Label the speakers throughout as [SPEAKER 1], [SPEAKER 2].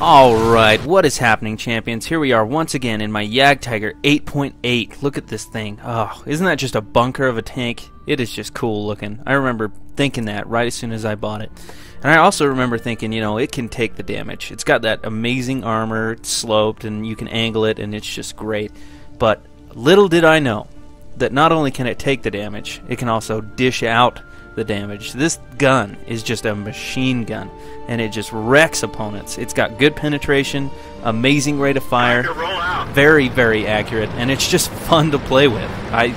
[SPEAKER 1] Alright, what is happening, champions? Here we are once again in my Jagdtiger 8.8. Look at this thing. Oh, isn't that just a bunker of a tank? It is just cool looking. I remember thinking that right as soon as I bought it. And I also remember thinking, you know, it can take the damage. It's got that amazing armor, it's sloped, and you can angle it, and it's just great. But little did I know that not only can it take the damage, it can also dish out the damage. This gun is just a machine gun, and it just wrecks opponents. It's got good penetration, amazing rate of fire, very, very accurate, and it's just fun to play with. I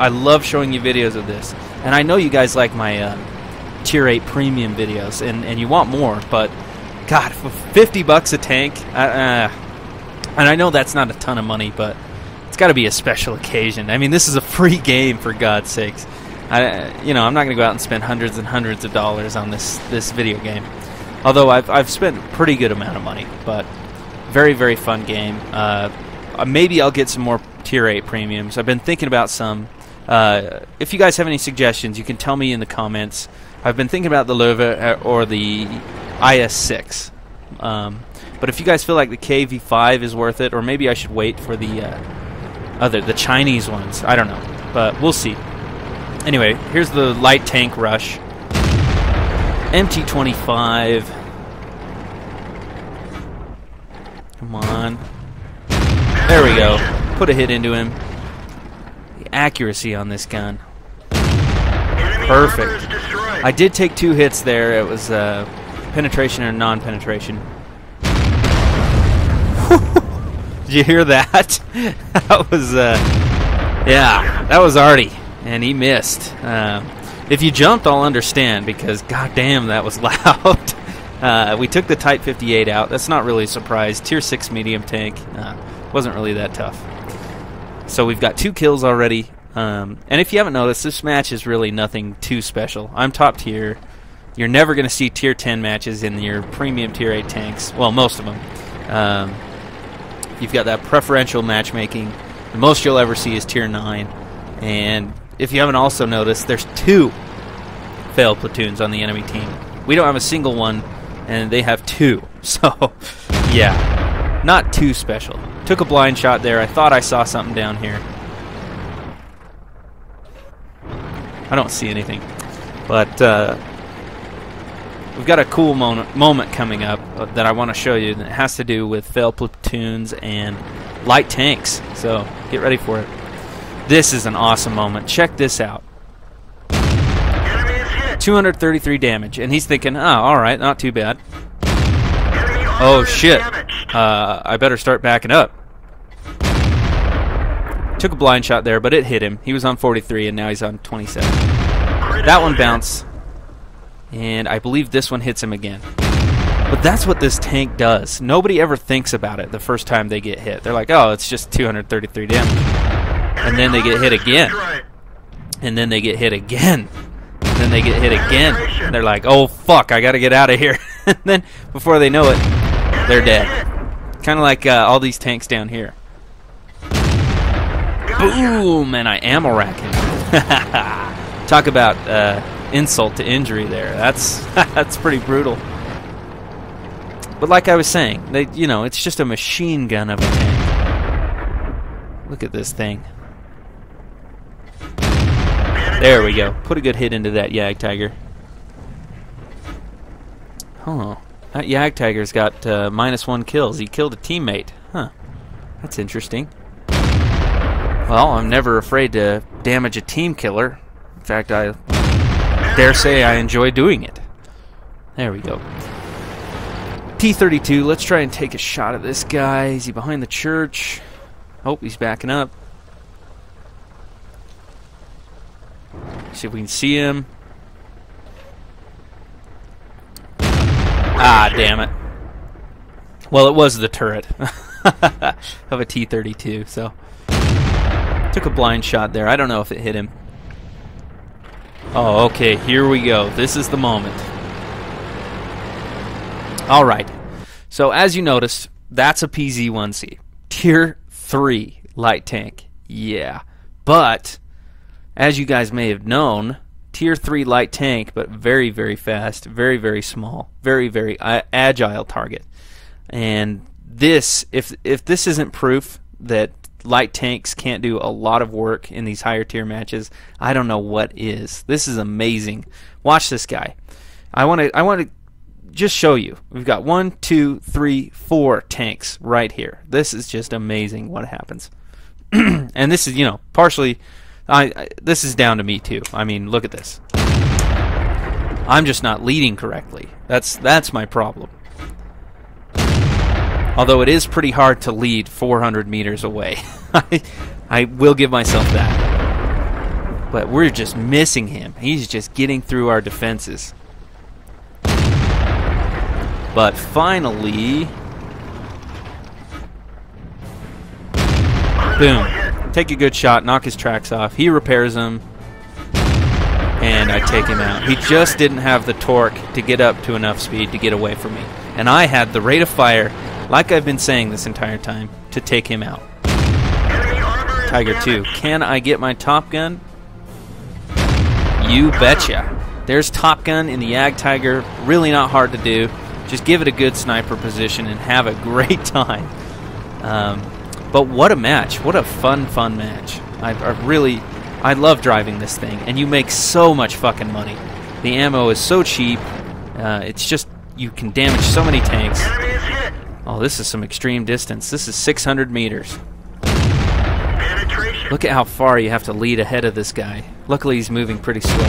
[SPEAKER 1] love showing you videos of this, and I know you guys like my Tier 8 premium videos, and you want more, but God, for 50 bucks a tank, and I know that's not a ton of money, but it's got to be a special occasion. I mean, this is a free game, for God's sakes. I'm not going to go out and spend hundreds and hundreds of dollars on this video game. Although I've spent a pretty good amount of money, but very, very fun game. Maybe I'll get some more Tier 8 premiums. I've been thinking about some. If you guys have any suggestions, you can tell me in the comments. I've been thinking about the Löwe or the IS-6. But if you guys feel like the KV-5 is worth it, or maybe I should wait for the Chinese ones. I don't know, but we'll see. Anyway, here's the light tank rush. MT-25. Come on. There we go. Put a hit into him. The accuracy on this gun. Perfect. I did take 2 hits there. It was penetration and non-penetration. Did you hear that? That was, yeah, that was Artie. And he missed. If you jumped, I'll understand, because goddamn, that was loud. We took the Type 58 out. That's not really a surprise. Tier 6 medium tank. Wasn't really that tough. So we've got 2 kills already. And if you haven't noticed, this match is really nothing too special. I'm top tier. You're never going to see Tier 10 matches in your premium Tier 8 tanks. Well, most of them. You've got that preferential matchmaking. The most you'll ever see is Tier 9. And if you haven't also noticed, there's 2 failed platoons on the enemy team. We don't have a single one, and they have 2. So, yeah, not too special. Took a blind shot there. I thought I saw something down here. I don't see anything. But we've got a cool moment coming up that I want to show you, and it has to do with failed platoons and light tanks. So, get ready for it. This is an awesome moment. Check this out. 233 damage, and he's thinking, oh, alright, not too bad. Oh, shit. I better start backing up. Took a blind shot there, but it hit him. He was on 43, and now he's on 27. That one bounced, and I believe this one hits him again. But that's what this tank does. Nobody ever thinks about it the first time they get hit. They're like, oh, it's just 233 damage. And then they get hit again. And then they get hit again. And then they get hit again. And they're like, oh, fuck, I got to get out of here. And then, before they know it, they're dead. Kind of like all these tanks down here. Boom! And I ammo rack him. Talk about insult to injury there. That's pretty brutal. But like I was saying, it's just a machine gun of a tank. Look at this thing. There we go. Put a good hit into that Jagdtiger. Huh. That Jagdtiger's got -1 kills. He killed a teammate. Huh. That's interesting. Well, I'm never afraid to damage a team killer. In fact, I dare say I enjoy doing it. There we go. T-32. Let's try and take a shot at this guy. Is he behind the church? Oh, he's backing up. See if we can see him. Ah, damn it. Well, it was the turret of a T-32, so. Took a blind shot there. I don't know if it hit him. Oh, okay, here we go. This is the moment. Alright. So, as you noticed, that's a PZ-1C. Tier 3 light tank. Yeah. But as you guys may have known, tier 3 light tank, but very, very fast, very, very small, very, very agile target. And this, if this isn't proof that light tanks can't do a lot of work in these higher tier matches, I don't know what is. This is amazing. Watch this guy. I want to just show you. We've got 1, 2, 3, 4 tanks right here. This is just amazing what happens. And this is, you know, partially, this is down to me too. I mean, look at this. I'm just not leading correctly. That's my problem. Although it is pretty hard to lead 400 meters away. I will give myself that. But we're just missing him. He's just getting through our defenses. But finally... boom. Take a good shot, knock his tracks off. He repairs them. And I take him out. He just didn't have the torque to get up to enough speed to get away from me. And I had the rate of fire, like I've been saying this entire time, to take him out. Tiger 2. Can I get my Top Gun? You betcha. There's Top Gun in the Jagdtiger. Really not hard to do. Just give it a good sniper position and have a great time. But what a match. What a fun match. I love driving this thing. And you make so much fucking money. The ammo is so cheap. It's just, you can damage so many tanks. Oh, this is some extreme distance. This is 600 meters. Look at how far you have to lead ahead of this guy. Luckily, he's moving pretty slow.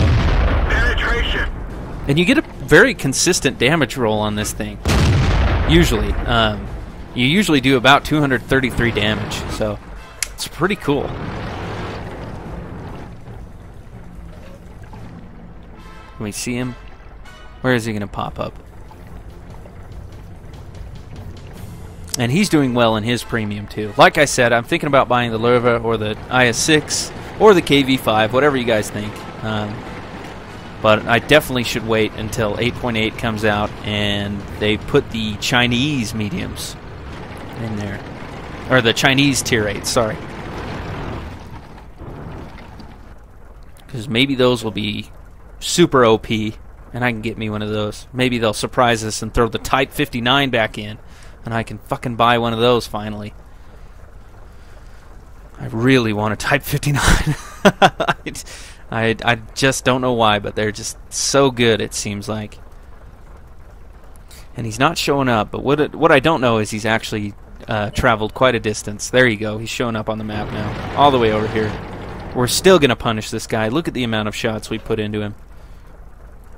[SPEAKER 1] And you get a very consistent damage roll on this thing. Usually. You usually do about 233 damage, so it's pretty cool. Can we see him? Where is he going to pop up? And he's doing well in his premium too. Like I said, I'm thinking about buying the Lerva or the IS-6 or the KV-5, whatever you guys think. But I definitely should wait until 8.8 comes out and they put the Chinese mediums in there. Or the Chinese tier 8, sorry. Because maybe those will be super OP and I can get me one of those. Maybe they'll surprise us and throw the Type 59 back in. And I can fucking buy one of those finally. I really want a Type 59. I just don't know why, but they're just so good, it seems like. And he's not showing up, but what I don't know is he's actually traveled quite a distance. There you go. He's showing up on the map now. All the way over here. We're still going to punish this guy. Look at the amount of shots we put into him.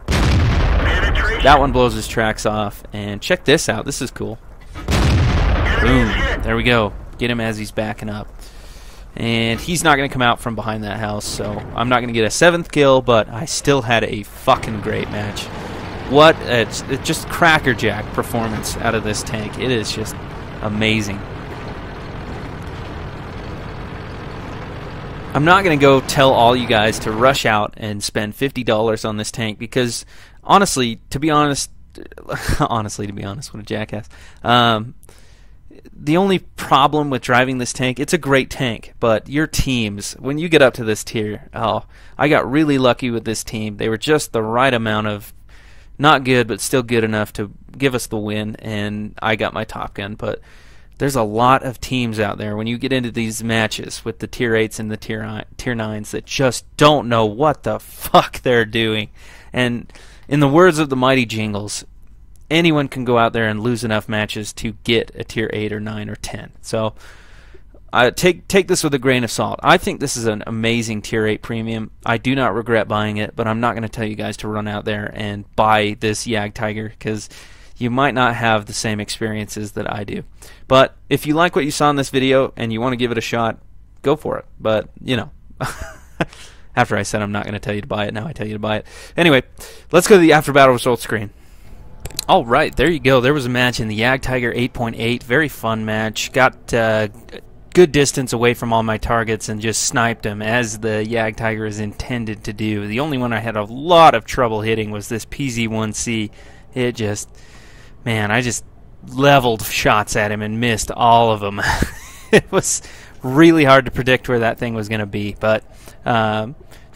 [SPEAKER 1] That one blows his tracks off. And check this out. This is cool. Boom. There we go. Get him as he's backing up. And he's not going to come out from behind that house, so I'm not going to get a 7th kill, but I still had a fucking great match. What it's just crackerjack performance out of this tank. It is just amazing. I'm not going to go tell all you guys to rush out and spend $50 on this tank because, honestly, to be honest, what a jackass. The only problem with driving this tank, it's a great tank, but your teams, when you get up to this tier, oh, I got really lucky with this team. They were just the right amount of not good, but still good enough to give us the win, and I got my Top Gun. But there's a lot of teams out there when you get into these matches with the tier 8s and the tier 9s that just don't know what the fuck they're doing. And in the words of the mighty Jingles, anyone can go out there and lose enough matches to get a tier 8 or 9 or 10. So take this with a grain of salt. I think this is an amazing tier 8 premium. I do not regret buying it, but I'm not going to tell you guys to run out there and buy this Jagdtiger because you might not have the same experiences that I do. But if you like what you saw in this video and you want to give it a shot, go for it. But, you know, after I said I'm not going to tell you to buy it, now I tell you to buy it. Anyway, let's go to the after battle results screen. All right, there you go. There was a match in the Jagdtiger 8.8. Very fun match. Got good distance away from all my targets and just sniped them as the Jagdtiger is intended to do. The only one I had a lot of trouble hitting was this PZ-1C. It just, man, I just leveled shots at him and missed all of them. It was really hard to predict where that thing was going to be, but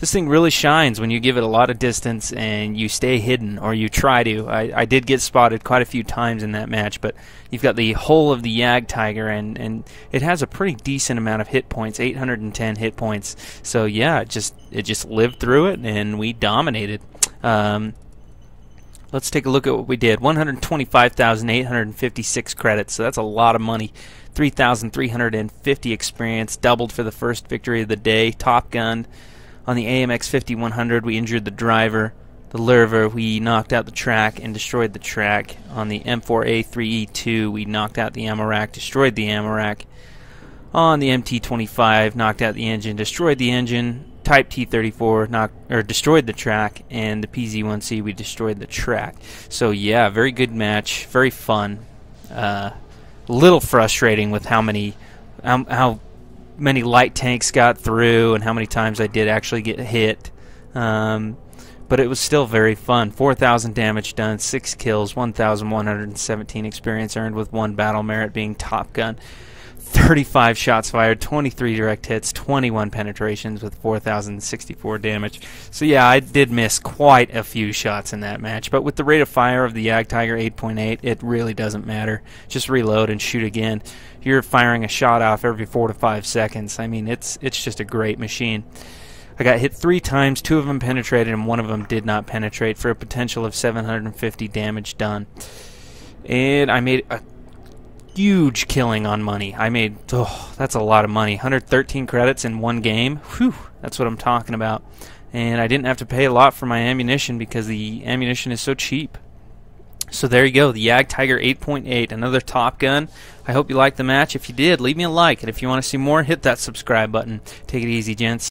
[SPEAKER 1] This thing really shines when you give it a lot of distance and you stay hidden, or you try to. I did get spotted quite a few times in that match, but you've got the hull of the Jagdtiger, and it has a pretty decent amount of hit points, 810 hit points. So yeah, it just lived through it, and we dominated. Let's take a look at what we did. 125,856 credits, so that's a lot of money. 3,350 experience, doubled for the first victory of the day. Top Gun. On the AMX 5100, we injured the driver. The Lurver, we knocked out the track and destroyed the track. On the M4A3E2, we knocked out the Amarak, destroyed the Amarak. On the MT25, knocked out the engine, destroyed the engine. Type T34 destroyed the track, and the PZ1C, we destroyed the track. So yeah, very good match, very fun. A little frustrating with how many light tanks got through and how many times I did actually get hit. But it was still very fun. 4,000 damage done, 6 kills, 1,117 experience earned with 1 battle merit being Top Gun. 35 shots fired, 23 direct hits, 21 penetrations with 4,064 damage. So yeah, I did miss quite a few shots in that match, but with the rate of fire of the Jagdtiger 8.8, it really doesn't matter. Just reload and shoot again. You're firing a shot off every 4 to 5 seconds. I mean, it's just a great machine. I got hit 3 times, 2 of them penetrated and 1 of them did not penetrate, for a potential of 750 damage done. And I made a huge killing on money. I made, that's a lot of money. 113 credits in 1 game. Whew, that's what I'm talking about. And I didn't have to pay a lot for my ammunition because the ammunition is so cheap. So there you go, the Jagdtiger 8.8, another Top Gun. I hope you liked the match. If you did, leave me a like. And if you want to see more, hit that subscribe button. Take it easy, gents.